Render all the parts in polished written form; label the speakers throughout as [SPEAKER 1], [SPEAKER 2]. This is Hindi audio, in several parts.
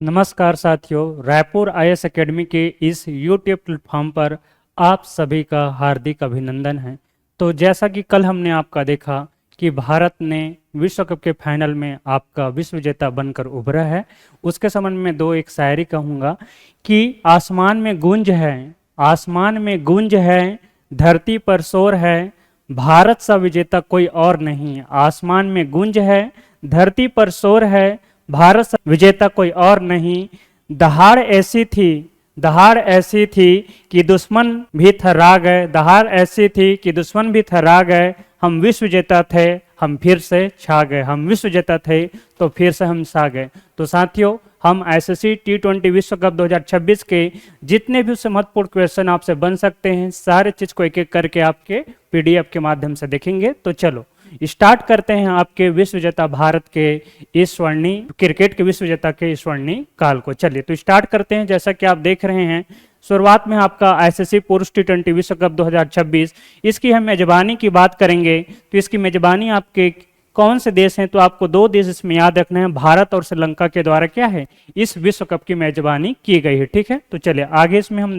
[SPEAKER 1] नमस्कार साथियों, रायपुर आईएएस एकेडमी के इस यूट्यूब प्लेटफॉर्म पर आप सभी का हार्दिक अभिनंदन है। तो जैसा कि कल हमने आपका देखा कि भारत ने विश्व कप के फाइनल में आपका विश्व विजेता बनकर उभरा है। उसके संबंध में एक शायरी कहूँगा कि आसमान में गूंज है, आसमान में गूंज है, धरती पर शोर है, भारत सा विजेता कोई और नहीं। आसमान में गूंज है, धरती पर शोर है, भारत सा विजेता कोई और नहीं। दहाड़ ऐसी थी, दहाड़ ऐसी थी कि दुश्मन भी थर्रा गए, दहाड़ ऐसी थी कि दुश्मन भी थर्रा गए। हम विश्व विजेता थे, हम फिर से छा गए, हम विश्व विजेता थे तो फिर से हम छा गए। तो साथियों, हम आईसीसी टी20 विश्व कप 2026 के जितने भी उससे महत्वपूर्ण क्वेश्चन आपसे बन सकते हैं, सारे चीज को एक एक करके आपके पीडीएफ के माध्यम से देखेंगे। तो चलो स्टार्ट करते हैं आपके विश्व विजेता भारत के इस स्वर्णिम क्रिकेट के विश्व विजेता के स्वर्णिम काल को। चलिए तो स्टार्ट करते हैं। जैसा कि आप देख रहे हैं, शुरुआत में आपका आईसीसी पुरुष टी20 विश्व कप 2026, इसकी हम मेजबानी की बात करेंगे तो इसकी मेजबानी आपके कौन से देश हैं, तो आपको दो देश इसमें याद रखना है, भारत और श्रीलंका के द्वारा क्या है इस विश्व कप की मेजबानी की गई है। ठीक है, तो चलिए आगे इसमें हम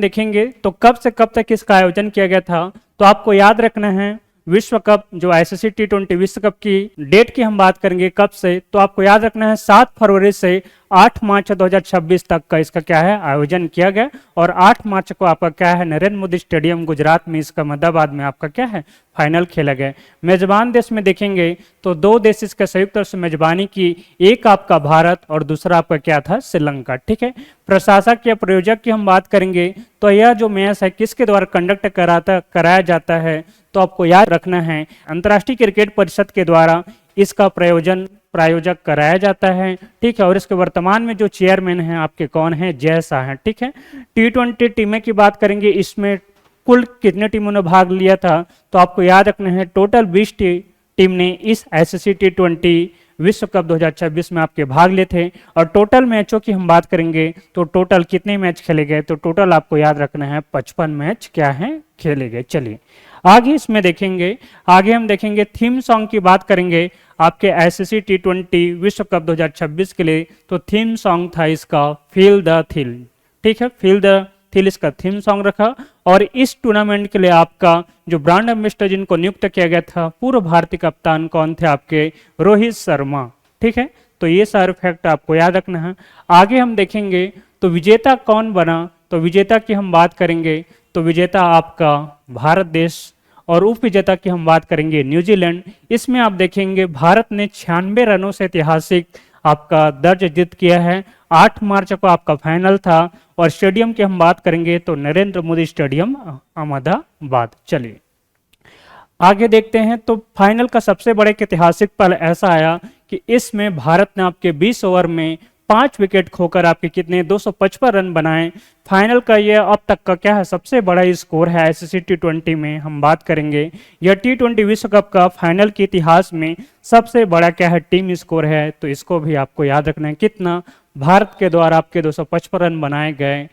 [SPEAKER 1] देखेंगे। तो कब से कब तक इसका आयोजन किया गया था, तो आपको याद रखना है विश्व कप जो आईसीसी टी20 विश्व कप की डेट की हम बात करेंगे कब से, तो आपको याद रखना है 7 फरवरी से 8 मार्च 2026 तक का इसका क्या है आयोजन किया गया। और 8 मार्च को आपका क्या है नरेंद्र मोदी स्टेडियम गुजरात में, इसका अहमदाबाद में आपका क्या है फाइनल खेला गया। मेजबान देश में देखेंगे तो दो देश इसका संयुक्त रूप से मेजबानी की, एक आपका भारत और दूसरा आपका क्या था श्रीलंका। ठीक है, प्रशासक या प्रयोजक की हम बात करेंगे तो यह जो मैच है किसके द्वारा कंडक्ट कराया जाता है, तो आपको याद रखना है अंतर्राष्ट्रीय क्रिकेट परिषद के द्वारा इसका प्रायोजक कराया जाता है। ठीक है, और इसके वर्तमान में जो चेयरमैन हैं आपके कौन है, जय शाह हैं। ठीक है, टी20 टीमें की बात करेंगे, इसमें कुल कितने टीमों ने भाग लिया था, तो आपको याद रखना है टोटल 20 टीम ने इस आईसीसी टी20 विश्व कप 2026 में आपके भाग लिए थे। और टोटल मैचों की हम बात करेंगे तो टोटल कितने मैच खेले गए, तो टोटल आपको याद रखना है 55 मैच क्या है खेले गए। चलिए आगे इसमें देखेंगे, आगे हम देखेंगे थीम सॉन्ग की बात करेंगे आपके आईसीसी टी20 विश्व कप 2026 के लिए, तो थीम सॉन्ग था इसका फील द थिल। ठीक है, फील द थिल इसका थीम सॉन्ग रखा। और इस टूर्नामेंट के लिए आपका जो ब्रांड एम्बेसडर जिनको नियुक्त किया गया था, पूर्व भारतीय कप्तान कौन थे आपके, रोहित शर्मा। ठीक है, तो ये सारे फैक्ट आपको याद रखना है। आगे हम देखेंगे तो विजेता कौन बना, तो विजेता की हम बात करेंगे तो विजेता आपका भारत देश, और उप विजेता की हम बात करेंगे न्यूजीलैंड। इसमें आप देखेंगे भारत ने 96 रनों से ऐतिहासिक आपका दर्ज जीत किया है। 8 मार्च को आपका फाइनल था। और स्टेडियम की हम बात करेंगे तो नरेंद्र मोदी स्टेडियम अहमदाबाद। चलिए आगे देखते हैं, तो फाइनल का सबसे बड़े ऐतिहासिक पल ऐसा आया कि इसमें भारत ने आपके 20 ओवर में 5 विकेट खोकर आपके कितने 255 रन बनाए। फाइनल का यह अब तक का क्या है सबसे बड़ा स्कोर है आईसीसी टी20 में हम बात करेंगे। यह टी20 विश्व कप का फाइनल के इतिहास में सबसे बड़ा क्या है टीम स्कोर है, तो इसको भी आपको याद रखना है कितना भारत के द्वारा आपके 255 रन बनाए गए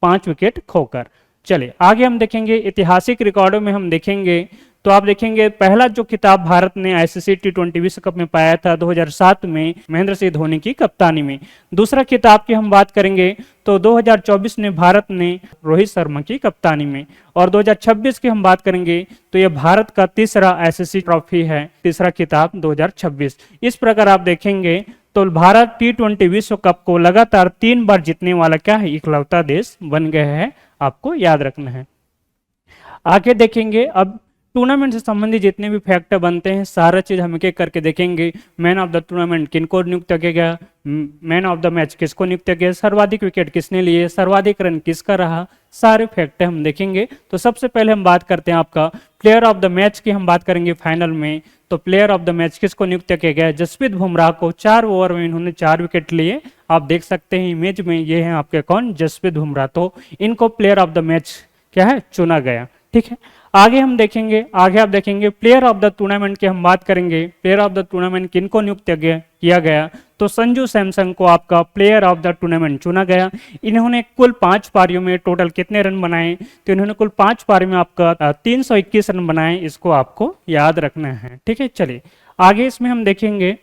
[SPEAKER 1] 5 विकेट खोकर। चलिए आगे हम देखेंगे ऐतिहासिक रिकॉर्डों में हम देखेंगे तो आप देखेंगे पहला जो खिताब भारत ने आईसीसी टी20 विश्व कप में पाया था 2007 में महेंद्र सिंह धोनी की कप्तानी में। दूसरा खिताब की हम बात करेंगे तो 2024 ने भारत ने रोहित शर्मा की कप्तानी में। और 2026 की हम बात करेंगे तो यह भारत का तीसरा आईसीसी ट्रॉफी है, तीसरा खिताब 2026। इस प्रकार आप देखेंगे तो भारत टी20 विश्व कप को लगातार 3 बार जीतने वाला क्या है इकलौता देश बन गया है, आपको याद रखना है। आगे देखेंगे अब टूर्नामेंट से संबंधित जितने भी फैक्टर बनते हैं सारा चीज हम एक करके देखेंगे। मैन ऑफ द टूर्नामेंट किनको नियुक्त किया गया, मैन ऑफ द मैच किसको नियुक्त किया गया, सर्वाधिक विकेट किसने लिए, सर्वाधिक रन किसका रहा, सारे फैक्टर हम देखेंगे। तो सबसे पहले हम बात करते हैं आपका प्लेयर ऑफ द मैच की हम बात करेंगे फाइनल में। तो प्लेयर ऑफ द मैच किसको नियुक्त किया गया, जसप्रीत बुमराह को। 4 ओवर में इन्होंने 4 विकेट लिए, आप देख सकते हैं इमेज में, ये हैं आपके कौन जसप्रीत बुमराह। तो इनको प्लेयर ऑफ द मैच क्या है चुना गया। ठीक है, आगे हम देखेंगे, आगे आप देखेंगे प्लेयर ऑफ द टूर्नामेंट की हम बात करेंगे। प्लेयर ऑफ द टूर्नामेंट किनको नियुक्त किया गया, तो संजू सैमसन को आपका प्लेयर ऑफ द टूर्नामेंट चुना गया। इन्होंने कुल 5 पारियों में टोटल कितने रन बनाए, तो इन्होंने कुल 5 पारी में आपका 321 रन बनाए, इसको आपको याद रखना है। ठीक है, चलिए आगे इसमें हम देखेंगे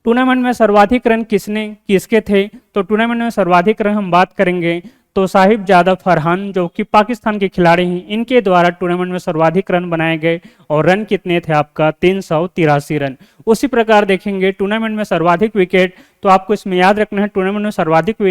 [SPEAKER 1] टूर्नामेंट में सर्वाधिक रन किसके थे? तो टूर्नामेंट में सर्वाधिक रन हम बात करेंगे तो साहिबजादा फरहान जो कि पाकिस्तान के खिलाड़ी हैं, इनके द्वारा टूर्नामेंट में सर्वाधिक रन बनाए गए और रन कितने थे आपका 383 रन। उसी प्रकार देखेंगे टूर्नामेंट में सर्वाधिक विकेट, तो आपको इसमें याद रखना है टूर्नामेंट में सर्वाधिक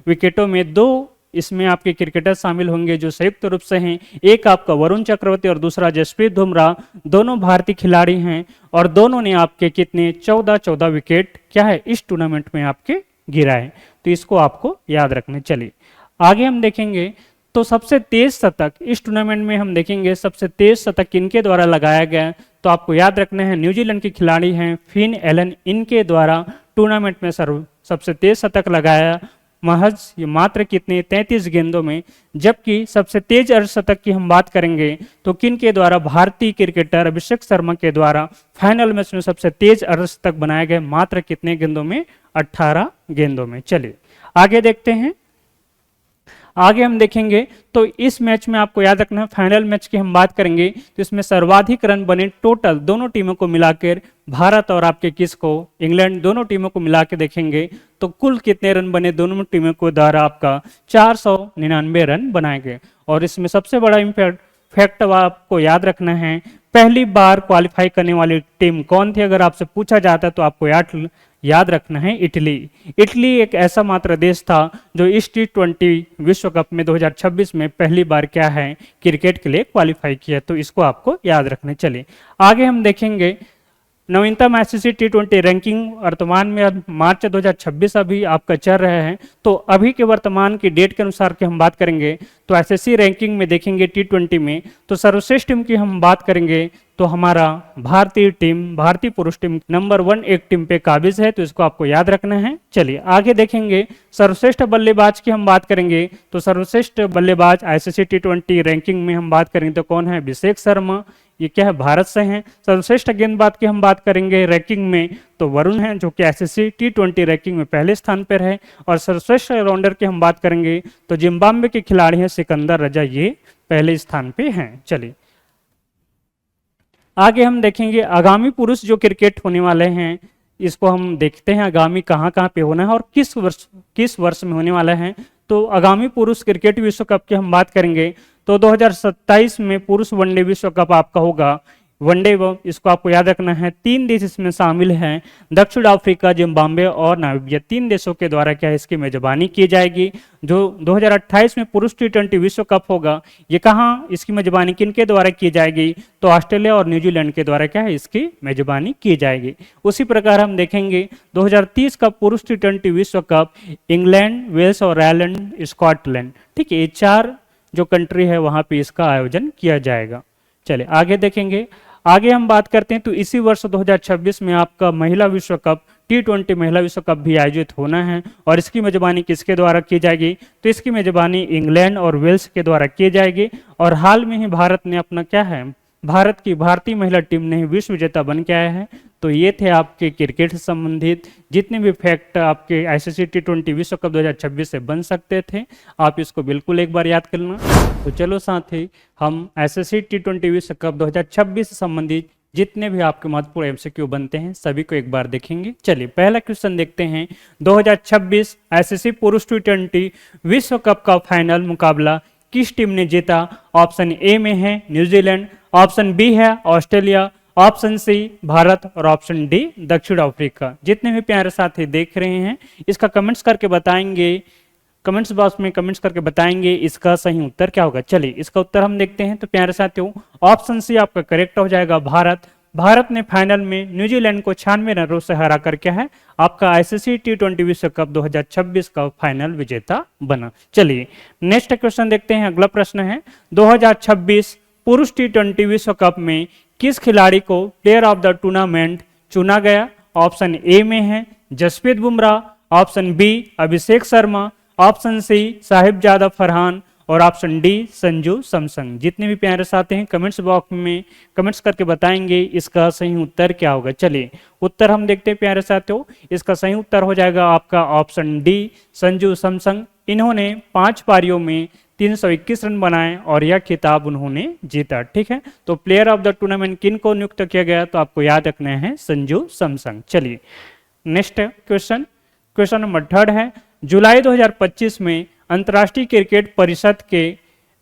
[SPEAKER 1] विकेटों में दो इसमें आपके क्रिकेटर शामिल होंगे जो संयुक्त रूप से हैं। एक आपका वरुण चक्रवर्ती और दूसरा जसप्रीत बुमराह, दोनों भारतीय खिलाड़ी हैं और दोनों ने आपके कितने 14 विकेट क्या है इस टूर्नामेंट में आपके गिराए। तो इसको आपको याद रखने। चलिए आगे हम देखेंगे तो सबसे तेज शतक इस टूर्नामेंट में हम देखेंगे सबसे तेज शतक किनके द्वारा लगाया गया, तो आपको याद रखना है न्यूजीलैंड के खिलाड़ी हैं फिन एलन, इनके द्वारा टूर्नामेंट में सबसे तेज शतक लगाया महज ये मात्र कितने 33 गेंदों में। जबकि सबसे तेज अर्धशतक की हम बात करेंगे तो किन के द्वारा, भारतीय क्रिकेटर अभिषेक शर्मा के द्वारा फाइनल मैच में सबसे तेज अर्धशतक बनाए गए मात्र कितने गेंदों में 18 गेंदों में। चलिए आगे देखते हैं। आगे हम देखेंगे तो इस मैच में आपको याद रखना है फाइनल मैच की हम बात करेंगे तो इसमें सर्वाधिक रन बने टोटल दोनों टीमों को मिलाकर, भारत और आपके किसको इंग्लैंड, दोनों टीमों को मिला के देखेंगे तो कुल कितने रन बने दोनों टीमों को द्वारा आपका 499 रन बनाए गए। और इसमें सबसे बड़ा फैक्ट आपको याद रखना है पहली बार क्वालिफाई करने वाली टीम कौन थी, अगर आपसे पूछा जाता है तो आपको याद रखना है इटली। इटली एक ऐसा मात्र देश था जो इस T20 विश्व कप में 2026 में पहली बार क्या है क्रिकेट के लिए क्वालिफाई किया, तो इसको आपको याद रखना। चलिए आगे हम देखेंगे नवीनतम आईसीसी T20 रैंकिंग वर्तमान में मार्च 2026 अभी आपका चल रहा है। तो अभी के वर्तमान की डेट के अनुसार की हम बात करेंगे तो आईसीसी रैंकिंग में देखेंगे T20 में तो सर्वश्रेष्ठ टीम की हम बात करेंगे तो हमारा भारतीय पुरुष टीम नंबर 1 एक टीम पे काबिज है, तो इसको आपको याद रखना है। चलिए आगे देखेंगे सर्वश्रेष्ठ बल्लेबाज की हम बात करेंगे तो सर्वश्रेष्ठ बल्लेबाज आईसीसी T20 रैंकिंग में हम बात करेंगे तो कौन है, अभिषेक शर्मा, ये क्या है भारत से हैं। सर्वश्रेष्ठ गेंदबाज की हम बात करेंगे रैंकिंग में तो वरुण हैं जो कि आईसीसी T20 रैंकिंग में पहले स्थान पर है। और सर्वश्रेष्ठ ऑलराउंडर की हम बात करेंगे तो जिम्बाब्वे के खिलाड़ी हैं सिकंदर रजा, ये पहले स्थान पे हैं। चलिए आगे हम देखेंगे आगामी पुरुष जो क्रिकेट होने वाले हैं इसको हम देखते हैं आगामी कहाँ पे होना है और किस वर्ष में होने वाला है। तो आगामी पुरुष क्रिकेट विश्व कप की हम बात करेंगे तो 2027 में पुरुष वनडे विश्व कप आपका होगा। वनडे इसको आपको याद रखना है 3 देश इसमें शामिल हैं, दक्षिण अफ्रीका, जिम्बाब्वे और नामीबिया, 3 देशों के द्वारा क्या है इसकी मेजबानी की जाएगी। जो 2028 में पुरुष T20 विश्व कप होगा ये कहाँ इसकी मेजबानी किनके द्वारा की जाएगी, तो ऑस्ट्रेलिया और न्यूजीलैंड के द्वारा क्या है इसकी मेजबानी की जाएगी। उसी प्रकार हम देखेंगे 2030 का पुरुष T20 विश्व कप इंग्लैंड, वेल्स और आयरलैंड, स्कॉटलैंड, ठीक है, ये 4 जो कंट्री है वहां पे इसका आयोजन किया जाएगा। चलिए आगे देखेंगे। आगे हम बात करते हैं तो इसी वर्ष 2026 में आपका महिला विश्व कप T20 महिला विश्व कप भी आयोजित होना है और इसकी मेजबानी किसके द्वारा की जाएगी, तो इसकी मेजबानी इंग्लैंड और वेल्स के द्वारा की जाएगी। और हाल में ही भारत ने अपना क्या है भारतीय महिला टीम ने ही विश्व विजेता बन के आया है। तो ये थे आपके क्रिकेट से संबंधित जितने भी फैक्ट आपके आईसीसी T20 विश्व कप 2026 से बन सकते थे, आप इसको बिल्कुल एक बार याद कर लेना। तो चलो साथी हम आईसीसी T20 विश्व कप 2026 से संबंधित जितने भी आपके महत्वपूर्ण एमसीक्यू बनते हैं सभी को एक बार देखेंगे। चलिए पहला क्वेश्चन देखते हैं। 2026 आईसीसी पुरुष T20 विश्व कप का फाइनल मुकाबला किस टीम ने जीता? ऑप्शन ए में है न्यूजीलैंड, ऑप्शन बी है ऑस्ट्रेलिया, ऑप्शन सी भारत और ऑप्शन डी दक्षिण अफ्रीका। जितने भी प्यारे साथी देख रहे हैं इसका कमेंट्स करके बताएंगे, कमेंट्स बॉक्स में कमेंट्स करके बताएंगे इसका सही उत्तर क्या होगा। चलिए इसका उत्तर हम देखते हैं। तो प्यारे साथियों ऑप्शन सी आपका करेक्ट हो जाएगा भारत ने फाइनल में न्यूजीलैंड को 96 रनों से हरा कर क्या है आपका आईसीसी T20 विश्व कप 2026 का फाइनल विजेता बना। चलिए नेक्स्ट क्वेश्चन देखते हैं। अगला प्रश्न है 2026 पुरुष T20 विश्व कप में किस खिलाड़ी को प्लेयर ऑफ द टूर्नामेंट चुना गया? ऑप्शन ए में है Jasprit Bumrah, option B Abhishek Sharma, option C Sahibzada Farhan और ऑप्शन डी संजू सैमसन। जितने भी प्यारे साथी हैं कमेंट्स बॉक्स में कमेंट्स करके बताएंगे इसका सही उत्तर क्या होगा। चलिए उत्तर हम देखते हैं प्यारे साथियों। इसका सही उत्तर हो जाएगा आपका ऑप्शन डी संजू सैमसन। इन्होंने 5 पारियों में 321 रन बनाए और यह खिताब उन्होंने जीता। ठीक है, तो प्लेयर ऑफ द टूर्नामेंट किन को नियुक्त किया गया? तो आपको याद रखना है संजू सैमसन। चलिए नेक्स्ट क्वेश्चन, क्वेश्चन नंबर 3 है, जुलाई 2025 में अंतर्राष्ट्रीय क्रिकेट परिषद के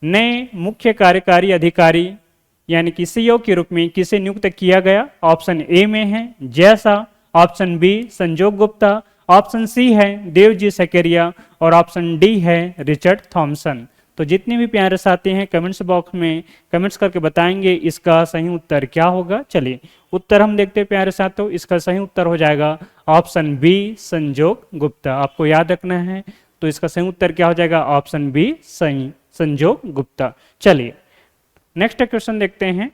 [SPEAKER 1] नए मुख्य कार्यकारी अधिकारी यानी कि सीईओ के रूप में किसे नियुक्त किया गया? ऑप्शन ए में है जय शाह, ऑप्शन बी संजोग गुप्ता, ऑप्शन सी है देवजी सकेरिया और ऑप्शन डी है रिचर्ड थॉमसन। तो जितने भी प्यारे साथी हैं कमेंट्स बॉक्स में कमेंट्स करके बताएंगे इसका सही उत्तर क्या होगा। चलिए उत्तर हम देखते हैं प्यारे साथियों, इसका सही उत्तर हो जाएगा ऑप्शन बी संजोग गुप्ता। आपको याद रखना है, तो इसका सही उत्तर क्या हो जाएगा? ऑप्शन बी सही संजोग गुप्ता। चलिए नेक्स्ट क्वेश्चन देखते हैं,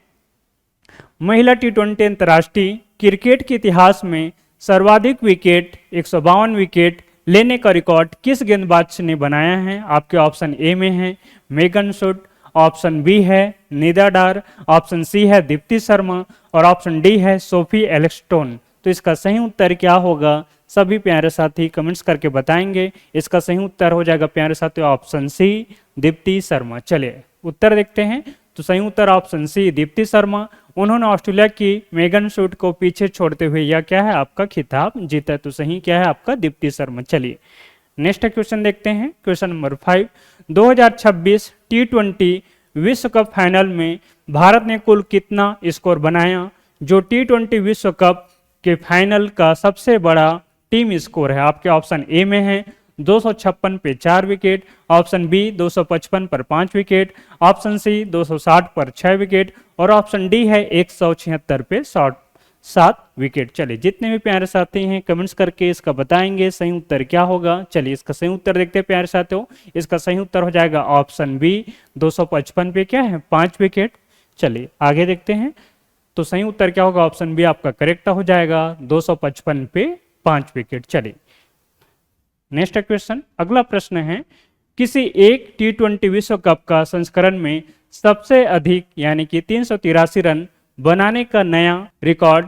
[SPEAKER 1] महिला T20 अंतर्राष्ट्रीय क्रिकेट के इतिहास में सर्वाधिक विकेट 152 विकेट लेने का रिकॉर्ड किस गेंदबाज ने बनाया है? आपके ऑप्शन ए में है मेगन शुड, ऑप्शन बी है निदा डार, ऑप्शन सी है दीप्ति शर्मा और ऑप्शन डी है सोफी एलेक्सटोन। तो इसका सही उत्तर क्या होगा? सभी प्यारे साथी कमेंट्स करके बताएंगे। इसका सही उत्तर हो जाएगा प्यारे साथियों ऑप्शन सी दीप्ति शर्मा। चलिए उत्तर देखते हैं, तो सही उत्तर ऑप्शन सी दीप्ति शर्मा। उन्होंने ऑस्ट्रेलिया की मेगन शुड को पीछे छोड़ते हुए यह क्या है आपका खिताब जीता। तो सही क्या है आपका? दीप्ति शर्मा। चलिए नेक्स्ट क्वेश्चन देखते हैं, क्वेश्चन नंबर 5, 2026 T20 विश्व कप फाइनल में भारत ने कुल कितना स्कोर बनाया? जो T20 विश्व कप के फाइनल का सबसे बड़ा टीम स्कोर है। आपके ऑप्शन ए में है 256 पे 4 विकेट, ऑप्शन बी 255 पर 5 विकेट, ऑप्शन सी 260 पर 6 विकेट और ऑप्शन डी है 176 पे 7 विकेट। चलिए जितने भी प्यारे साथी हैं कमेंट्स करके इसका बताएंगे सही उत्तर क्या होगा। चलिए इसका सही उत्तर देखते हैं प्यारे साथियों, इसका सही उत्तर हो जाएगा ऑप्शन बी 255 पे क्या है 5 विकेट। चलिए आगे देखते हैं, तो सही उत्तर क्या होगा? ऑप्शन बी आपका करेक्ट हो जाएगा 255 पे 5 विकेट। चलिए नेक्स्ट क्वेश्चन, अगला प्रश्न है, किसी एक T20 विश्व कप का संस्करण में सबसे अधिक यानी कि 383 रन बनाने का नया रिकॉर्ड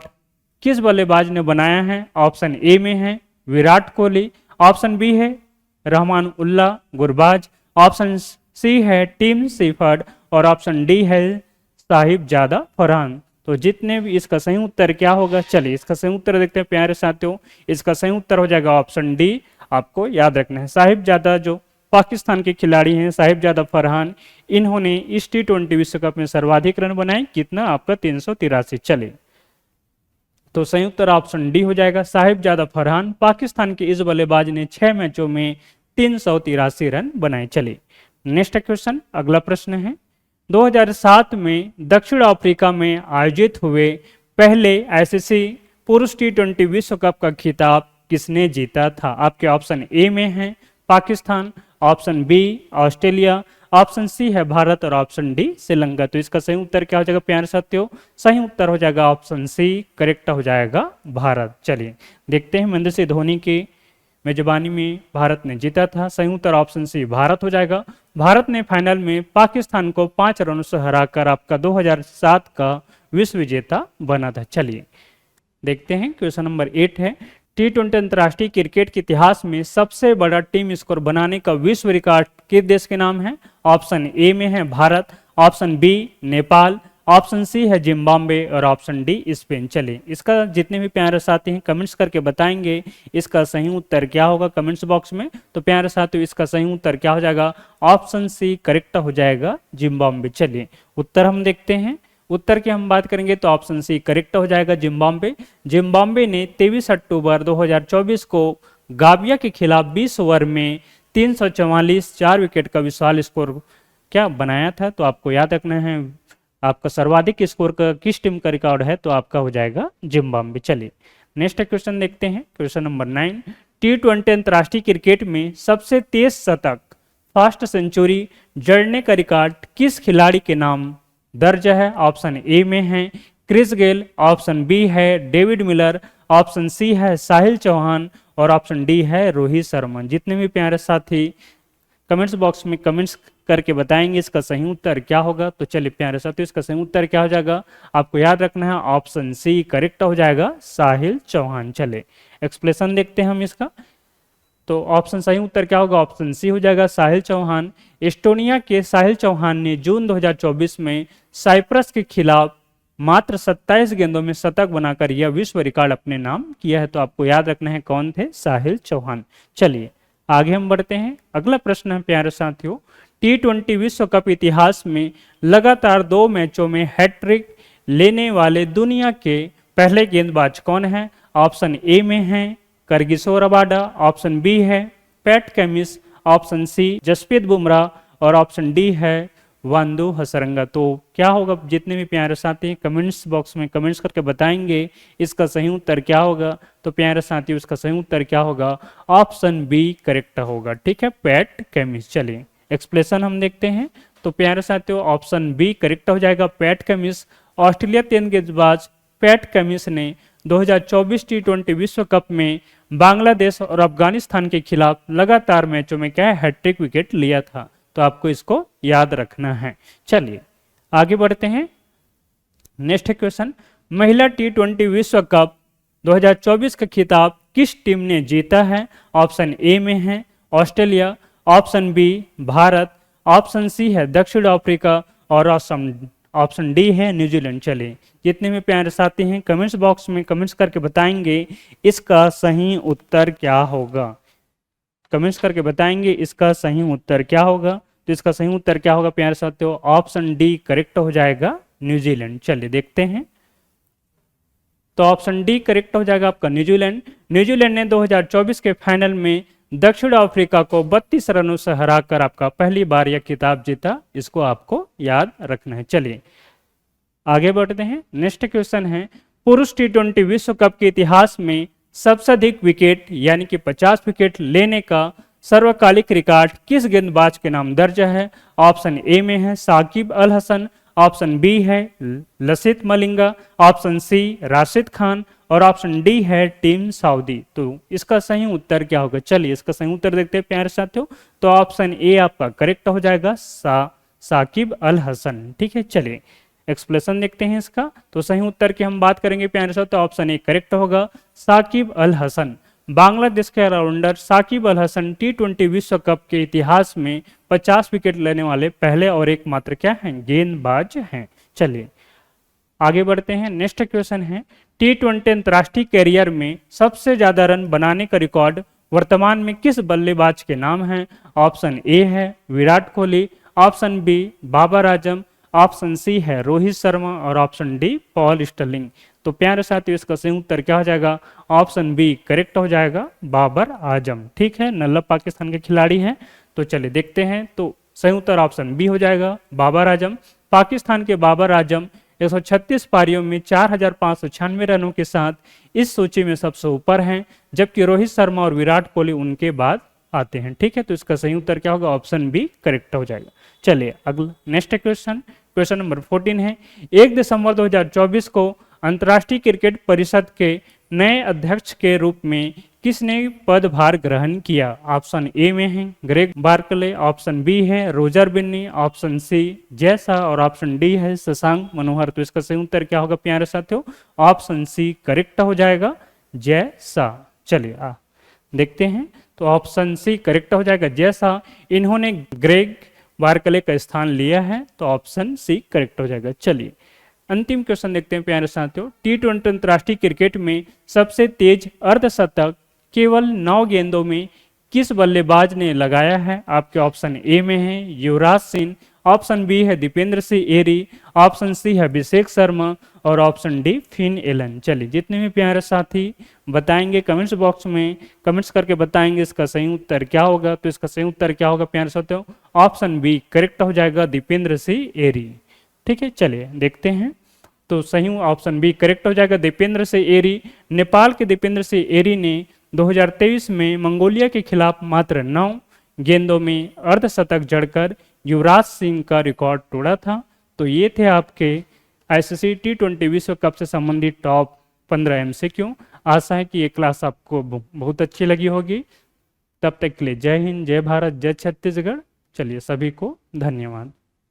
[SPEAKER 1] किस बल्लेबाज ने बनाया है? ऑप्शन ए में है विराट कोहली, ऑप्शन बी है रहमान उल्ला गुरबाज, ऑप्शन सी है टिम सीफर्ड और ऑप्शन डी है साहिबजादा फरहान। तो जितने भी इसका सही उत्तर क्या होगा? चलिए इसका सही उत्तर देखते हैं प्यारे साथियों, इसका सही उत्तर हो जाएगा ऑप्शन डी। आपको याद रखना है साहिबजादा जो पाकिस्तान के खिलाड़ी हैं साहिबजादा फरहान, इन्होंने इस T20 विश्व कप में सर्वाधिक रन बनाए। कितना? आपका 383। चलिए तो सही उत्तर ऑप्शन डी हो जाएगा साहिबजादा फरहान। पाकिस्तान के इस बल्लेबाज ने 6 मैचों में 383 रन बनाए। चलिए नेक्स्ट क्वेश्चन, अगला प्रश्न है, 2007 में दक्षिण अफ्रीका में आयोजित हुए पहले आईसीसी पुरुष T20 विश्व कप का खिताब किसने जीता था? आपके ऑप्शन ए में है Pakistan, option B Australia, option C है भारत और ऑप्शन डी श्रीलंका। तो इसका सही उत्तर क्या हो जाएगा प्यारे साथियों? सही उत्तर हो जाएगा ऑप्शन सी, करेक्ट हो जाएगा भारत। चलिए देखते हैं, महेंद्र सिंह धोनी की मेजबानी में भारत ने जीता था। सही उत्तर ऑप्शन सी भारत हो जाएगा। भारत ने फाइनल में पाकिस्तान को 5 रनों से हराकर आपका 2007 का विश्व विजेता बना था। चलिए देखते हैं, क्वेश्चन नंबर 8 है, T20 अंतर्राष्ट्रीय क्रिकेट के इतिहास में सबसे बड़ा टीम स्कोर बनाने का विश्व रिकॉर्ड किस देश के नाम है? ऑप्शन ए में है Bharat, option B Nepal, option C है जिम्बाब्वे और ऑप्शन डी स्पेन। चलिए इसका जितने भी प्यारे साथी हैं कमेंट्स करके बताएंगे इसका सही उत्तर क्या होगा कमेंट्स बॉक्स में। तो प्यारे साथियों इसका सही उत्तर क्या हो जाएगा? ऑप्शन सी करेक्ट हो जाएगा जिम्बाब्वे। चलिए उत्तर हम देखते हैं, उत्तर की हम बात करेंगे तो ऑप्शन सी करेक्ट हो जाएगा जिम्बाब्वे। जिम्बाब्वे ने 23 अक्टूबर 2024 को गाबिया के खिलाफ 20 ओवर में 344 4 विकेट का विशाल स्कोर क्या बनाया था। तो आपको याद रखना है आपका सर्वाधिक स्कोर का किस टीम का रिकॉर्ड है, तो आपका हो जाएगा जिम्बाब्वे। चलिए नेक्स्ट क्वेश्चन देखते हैं, क्वेश्चन नंबर 9, T20 अंतर्राष्ट्रीय क्रिकेट में सबसे तेज शतक फास्ट सेंचुरी जड़ने का रिकॉर्ड किस खिलाड़ी के नाम दर्ज है? ऑप्शन ए में है क्रिस गेल, ऑप्शन बी है डेविड मिलर, ऑप्शन सी है साहिल चौहान और ऑप्शन डी है रोहित शर्मा। जितने भी प्यारे साथी कमेंट्स बॉक्स में कमेंट्स करके बताएंगे इसका सही उत्तर क्या होगा। तो चलिए प्यारे साथियों इसका सही उत्तर क्या हो जाएगा? आपको याद रखना है ऑप्शन सी करेक्ट हो जाएगा साहिल चौहान। चले एक्सप्लेनेशन देखते हैं हम इसका, तो ऑप्शन सही उत्तर क्या होगा? ऑप्शन सी हो जाएगा साहिल चौहान। एस्टोनिया के साहिल चौहान ने जून 2024 में साइप्रस के खिलाफ मात्र 27 गेंदों में शतक बनाकर यह विश्व रिकॉर्ड अपने नाम किया है। तो आपको याद रखना है कौन थे, साहिल चौहान। चलिए आगे हम बढ़ते हैं। अगला प्रश्न है प्यारे साथियों, T20 विश्व कप इतिहास में लगातार 2 मैचों में हैट्रिक लेने वाले दुनिया के पहले गेंदबाज कौन है? ऑप्शन ए में है करगिसो रबाडा, ऑप्शन बी है Pat Cummins, option C Jasprit Bumrah और ऑप्शन डी है वांदू हसरंगा। तो क्या होगा, जितने भी प्यारे साथी कमेंट्स बॉक्स में कमेंट्स करके बताएंगे इसका सही उत्तर क्या होगा। तो प्यारे साथियों इसका सही उत्तर क्या होगा, ऑप्शन बी करेक्ट होगा। ठीक है, पैट कमिंस। चलिए एक्सप्लेनेशन हम देखते हैं। तो प्यारे साथियों ऑप्शन बी करेक्ट हो जाएगा, पैट कमिंस। ऑस्ट्रेलिया तेज गेंदबाज पैट कमिंस ने 2024 T20 विश्व कप में बांग्लादेश और अफगानिस्तान के खिलाफ लगातार मैचों में क्या हैट्रिक विकेट लिया था। तो आपको इसको याद रखना है। चलिए आगे बढ़ते हैं। नेक्स्ट क्वेश्चन, महिला T20 विश्व कप 2024 का खिताब किस टीम ने जीता है? ऑप्शन ए में है Australia, option B Bharat, option C है दक्षिण अफ्रीका और ऑप्शन डी है न्यूजीलैंड। चलिए जितने भी प्यारे साथी हैं कमेंट्स बॉक्स में कमेंट्स करके बताएंगे इसका सही उत्तर क्या होगा। कमेंट्स करके बताएंगे इसका सही उत्तर क्या होगा। तो इसका सही उत्तर क्या होगा प्यारे साथियों, ऑप्शन डी करेक्ट हो जाएगा, न्यूजीलैंड। चलिए देखते हैं। तो ऑप्शन डी करेक्ट हो जाएगा आपका न्यूजीलैंड। न्यूजीलैंड ने 2024 के फाइनल में दक्षिण अफ्रीका को 32 रनों से हराकर आपका पहली बार यह खिताब जीता। इसको आपको याद रखना है। चलिए आगे बढ़ते हैं। नेक्स्ट क्वेश्चन है, पुरुष T20 विश्व कप के इतिहास में सबसे अधिक विकेट यानी कि 50 विकेट लेने का सर्वकालिक रिकॉर्ड किस गेंदबाज के नाम दर्ज है? ऑप्शन ए में है साकिब अल हसन, ऑप्शन बी है लसित मलिंगा, ऑप्शन सी राशिद खान और ऑप्शन डी है टीम सऊदी। तो इसका सही उत्तर क्या होगा? चलिए इसका सही उत्तर देखते हैं प्यारे साथियों। तो ऑप्शन ए आपका करेक्ट हो जाएगा, साकिब अल हसन। ठीक है, चलिए एक्सप्लेनेशन देखते हैं इसका। तो सही उत्तर की हम बात करेंगे प्यारे साथियों, तो ऑप्शन ए करेक्ट होगा, साकिब अल हसन। बांग्लादेश के ऑलराउंडर साकिब अल हसन T20 विश्व कप के इतिहास में 50 विकेट लेने वाले पहले और एकमात्र क्या हैं, गेंदबाज हैं। चलिए आगे बढ़ते हैं। नेक्स्ट क्वेश्चन है, T20 अंतर्राष्ट्रीय कैरियर में सबसे ज्यादा रन बनाने का रिकॉर्ड वर्तमान में किस बल्लेबाज के नाम है? ऑप्शन ए है Virat Kohli, option B Babar Azam, option C है रोहित शर्मा और ऑप्शन डी पॉल स्टर्लिंग। तो प्यारे साथियों इसका सही उत्तर क्या हो जाएगा? ऑप्शन बी करेक्ट हो जाएगा, बाबर आजम। ठीक है, नल्लब पाकिस्तान के खिलाड़ी हैं। तो चलिए देखते हैं। तो सही उत्तर ऑप्शन बी हो जाएगा, बाबर आजम। पाकिस्तान के बाबर आजम 136 पारियों में 4596 रनों के साथ इस सूची में सबसे ऊपर हैं, जबकि रोहित शर्मा और विराट कोहली उनके बाद आते हैं। ठीक है, तो इसका सही उत्तर क्या होगा? ऑप्शन बी करेक्ट हो जाएगा। चलिए अगला नेक्स्ट क्वेश्चन नंबर 14 है, 1 दिसंबर 2024 को अंतर्राष्ट्रीय क्रिकेट परिषद के नए अध्यक्ष के रूप में किसने पदभार ग्रहण किया? ऑप्शन ए में है ग्रेग बार्कले, ऑप्शन बी है Roger Binni, option C Jay Shah और ऑप्शन डी है शशांक मनोहर। तो इसका सही उत्तर क्या होगा प्यारे साथियों? ऑप्शन सी करेक्ट हो जाएगा, जय शाह। चलिए देखते हैं। तो ऑप्शन सी करेक्ट हो जाएगा, जय शाह। इन्होंने ग्रेग बार्कले का स्थान लिया है, तो ऑप्शन सी करेक्ट हो जाएगा। चलिए अंतिम क्वेश्चन देखते हैं प्यारे साथियों। T20 अंतर्राष्ट्रीय क्रिकेट में सबसे तेज अर्धशतक केवल 9 गेंदों में किस बल्लेबाज ने लगाया है? आपके ऑप्शन ए में है युवराज सिंह, ऑप्शन बी है दीपेंद्र सिंह एरी, ऑप्शन सी है अभिषेक शर्मा और ऑप्शन डी फिन एलन। चलिए जितने भी प्यारे साथी बताएंगे कमेंट्स बॉक्स में कमेंट्स करके बताएंगे इसका सही उत्तर क्या होगा। तो इसका सही उत्तर क्या होगा प्यारे साथियों? ऑप्शन बी करेक्ट हो जाएगा, दीपेंद्र सिंह एरी। ठीक है, चलिए देखते हैं। तो सही ऑप्शन बी करेक्ट हो जाएगा, दीपेंद्र सिंह एरी। नेपाल के दीपेंद्र सिंह एरी ने 2023 में मंगोलिया के खिलाफ मात्र 9 गेंदों में अर्धशतक जड़कर युवराज सिंह का रिकॉर्ड तोड़ा था। तो ये थे आपके आईसीसी T20 विश्व कप से संबंधित टॉप 15 MCQ। आशा है कि ये क्लास आपको बहुत अच्छी लगी होगी। तब तक के लिए जय हिंद, जय भारत, जय छत्तीसगढ़। चलिए सभी को धन्यवाद।